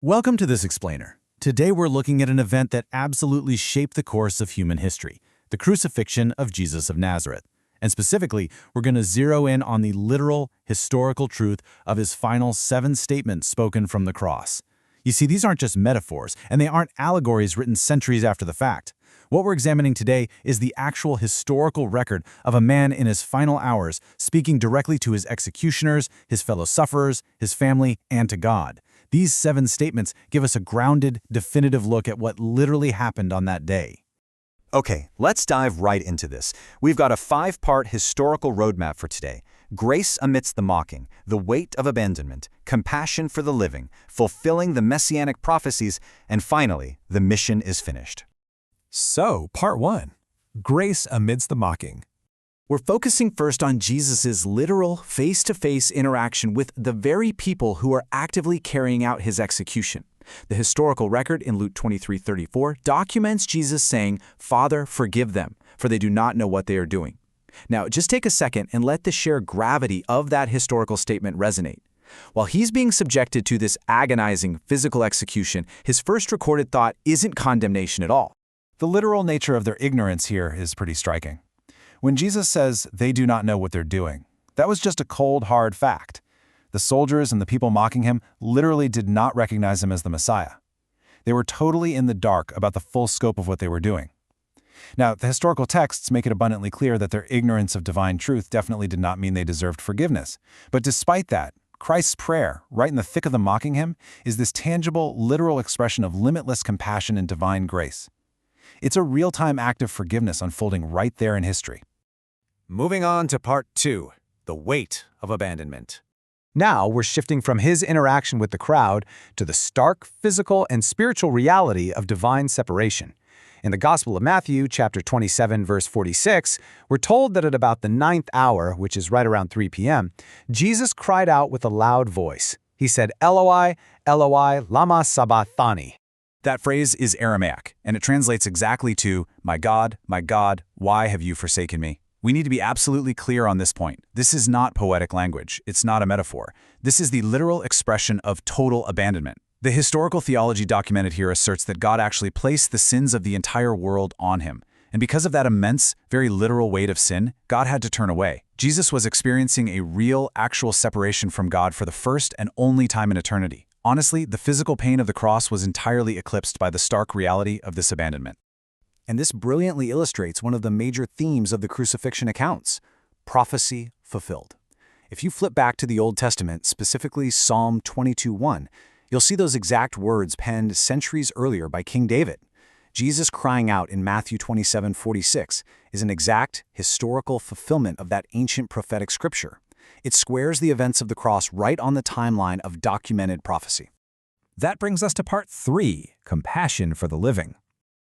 Welcome to This Explainer. Today we're looking at an event that absolutely shaped the course of human history, the crucifixion of Jesus of Nazareth. And specifically, we're going to zero in on the literal, historical truth of his final 7 statements spoken from the cross. You see, these aren't just metaphors, and they aren't allegories written centuries after the fact. What we're examining today is the actual historical record of a man in his final hours speaking directly to his executioners, his fellow sufferers, his family, and to God. These 7 statements give us a grounded, definitive look at what literally happened on that day. Okay, let's dive right into this. We've got a 5-part historical roadmap for today. Grace amidst the mocking, the weight of abandonment, compassion for the living, fulfilling the messianic prophecies, and finally, the mission is finished. So, Part 1. Grace amidst the mocking. We're focusing first on Jesus' literal, face-to-face interaction with the very people who are actively carrying out his execution. The historical record in Luke 23:34 documents Jesus saying, "Father, forgive them, for they do not know what they are doing." Now, just take a second and let the sheer gravity of that historical statement resonate. While he's being subjected to this agonizing physical execution, his first recorded thought isn't condemnation at all. The literal nature of their ignorance here is pretty striking. When Jesus says they do not know what they're doing, that was just a cold, hard fact. The soldiers and the people mocking him literally did not recognize him as the Messiah. They were totally in the dark about the full scope of what they were doing. Now, the historical texts make it abundantly clear that their ignorance of divine truth definitely did not mean they deserved forgiveness. But despite that, Christ's prayer, right in the thick of them mocking him, is this tangible, literal expression of limitless compassion and divine grace. It's a real-time act of forgiveness unfolding right there in history. Moving on to Part 2, the weight of abandonment. Now we're shifting from his interaction with the crowd to the stark physical and spiritual reality of divine separation. In the Gospel of Matthew, chapter 27, verse 46, we're told that at about the 9th hour, which is right around 3 p.m., Jesus cried out with a loud voice. He said, "Eloi, Eloi, lama sabachthani." That phrase is Aramaic, and it translates exactly to, my God, why have you forsaken me?" We need to be absolutely clear on this point. This is not poetic language. It's not a metaphor. This is the literal expression of total abandonment. The historical theology documented here asserts that God actually placed the sins of the entire world on him. And because of that immense, very literal weight of sin, God had to turn away. Jesus was experiencing a real, actual separation from God for the first and only time in eternity. Honestly, the physical pain of the cross was entirely eclipsed by the stark reality of this abandonment. And this brilliantly illustrates one of the major themes of the crucifixion accounts: prophecy fulfilled. If you flip back to the Old Testament, specifically Psalm 22:1, you'll see those exact words penned centuries earlier by King David. Jesus crying out in Matthew 27:46 is an exact historical fulfillment of that ancient prophetic scripture. It squares the events of the cross right on the timeline of documented prophecy. That brings us to Part 3, compassion for the living.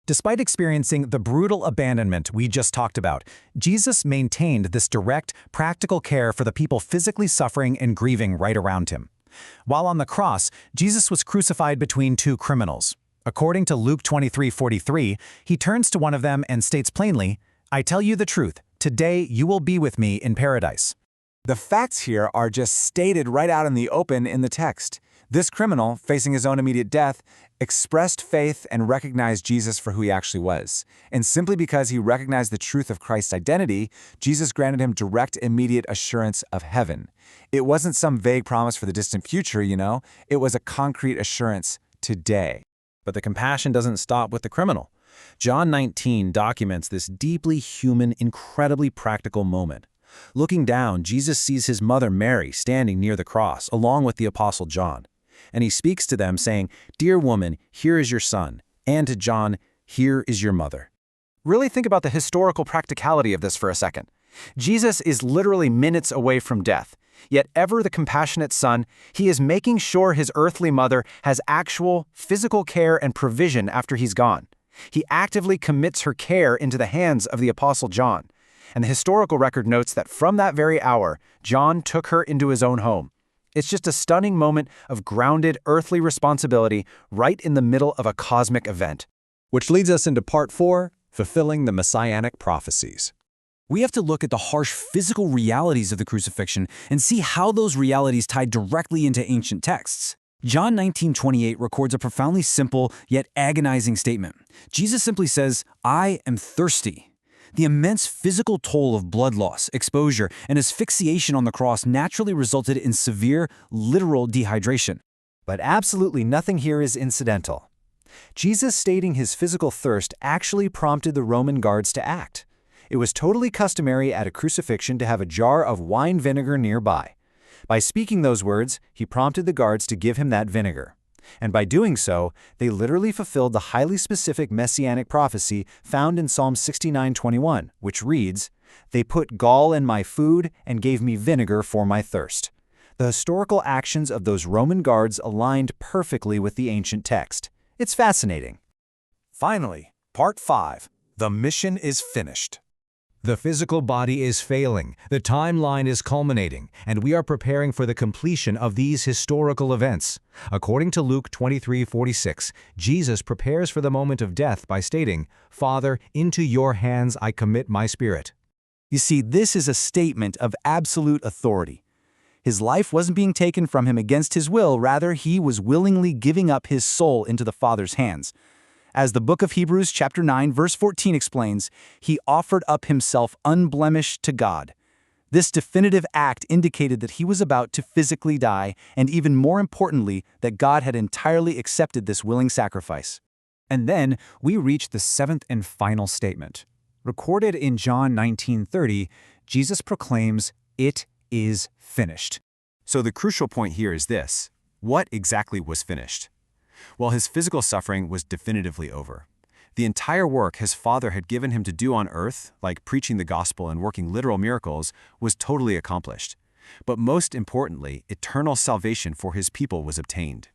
Despite experiencing the brutal abandonment we just talked about, Jesus maintained this direct, practical care for the people physically suffering and grieving right around him. While on the cross, Jesus was crucified between 2 criminals. According to Luke 23:43, he turns to one of them and states plainly, "I tell you the truth, today you will be with me in paradise." The facts here are just stated right out in the open in the text. This criminal, facing his own immediate death, expressed faith and recognized Jesus for who he actually was. And simply because he recognized the truth of Christ's identity, Jesus granted him direct, immediate assurance of heaven. It wasn't some vague promise for the distant future, It was a concrete assurance today. But the compassion doesn't stop with the criminal. John 19 documents this deeply human, incredibly practical moment. Looking down, Jesus sees his mother Mary standing near the cross, along with the Apostle John. And he speaks to them saying, "Dear woman, here is your son," and to John, "Here is your mother." Really think about the historical practicality of this for a second. Jesus is literally minutes away from death. Yet ever the compassionate Son, he is making sure his earthly mother has actual physical care and provision after he's gone. He actively commits her care into the hands of the Apostle John. And the historical record notes that from that very hour, John took her into his own home. It's just a stunning moment of grounded earthly responsibility right in the middle of a cosmic event. Which leads us into Part 4, fulfilling the messianic prophecies. We have to look at the harsh physical realities of the crucifixion and see how those realities tie directly into ancient texts. John 19:28 records a profoundly simple yet agonizing statement. Jesus simply says, "I am thirsty." The immense physical toll of blood loss, exposure, and asphyxiation on the cross naturally resulted in severe, literal dehydration. But absolutely nothing here is incidental. Jesus stating his physical thirst actually prompted the Roman guards to act. It was totally customary at a crucifixion to have a jar of wine vinegar nearby. By speaking those words, he prompted the guards to give him that vinegar. And by doing so, they literally fulfilled the highly specific messianic prophecy found in Psalm 69:21, which reads, "They put gall in my food and gave me vinegar for my thirst." The historical actions of those Roman guards aligned perfectly with the ancient text. It's fascinating. Finally, Part 5. The mission is finished. The physical body is failing, the timeline is culminating, and we are preparing for the completion of these historical events. According to Luke 23:46, Jesus prepares for the moment of death by stating, "Father, into your hands I commit my spirit." You see, this is a statement of absolute authority. His life wasn't being taken from him against his will, rather he was willingly giving up his soul into the Father's hands. As the book of Hebrews chapter 9 verse 14 explains, he offered up himself unblemished to God. This definitive act indicated that he was about to physically die, and even more importantly, that God had entirely accepted this willing sacrifice. And then we reach the seventh and final statement. Recorded in John 19:30, Jesus proclaims, "It is finished." So the crucial point here is this: what exactly was finished? Well, his physical suffering was definitively over. The entire work his Father had given him to do on earth, like preaching the gospel and working literal miracles, was totally accomplished. But most importantly, eternal salvation for his people was obtained.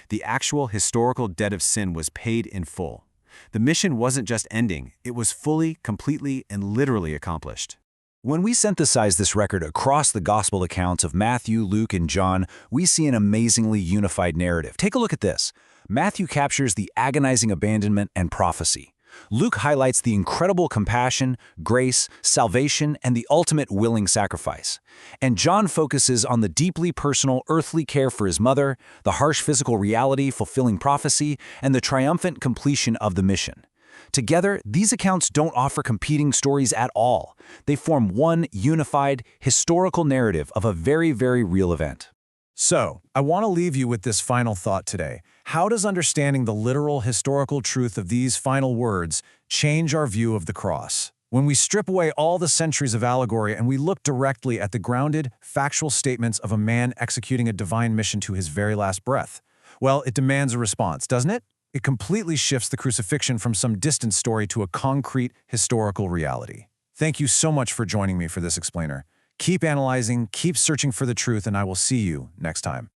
The actual historical debt of sin was paid in full. The mission wasn't just ending, it was fully, completely, and literally accomplished. When we synthesize this record across the gospel accounts of Matthew, Luke, and John, we see an amazingly unified narrative. Take a look at this. Matthew captures the agonizing abandonment and prophecy. Luke highlights the incredible compassion, grace, salvation, and the ultimate willing sacrifice. And John focuses on the deeply personal earthly care for his mother, the harsh physical reality fulfilling prophecy, and the triumphant completion of the mission. Together, these accounts don't offer competing stories at all. They form one unified, historical narrative of a very, very real event. So, I want to leave you with this final thought today. How does understanding the literal historical truth of these final words change our view of the cross? When we strip away all the centuries of allegory and we look directly at the grounded, factual statements of a man executing a divine mission to his very last breath, well, it demands a response, doesn't it? It completely shifts the crucifixion from some distant story to a concrete, historical reality. Thank you so much for joining me for this explainer. Keep analyzing, keep searching for the truth, and I will see you next time.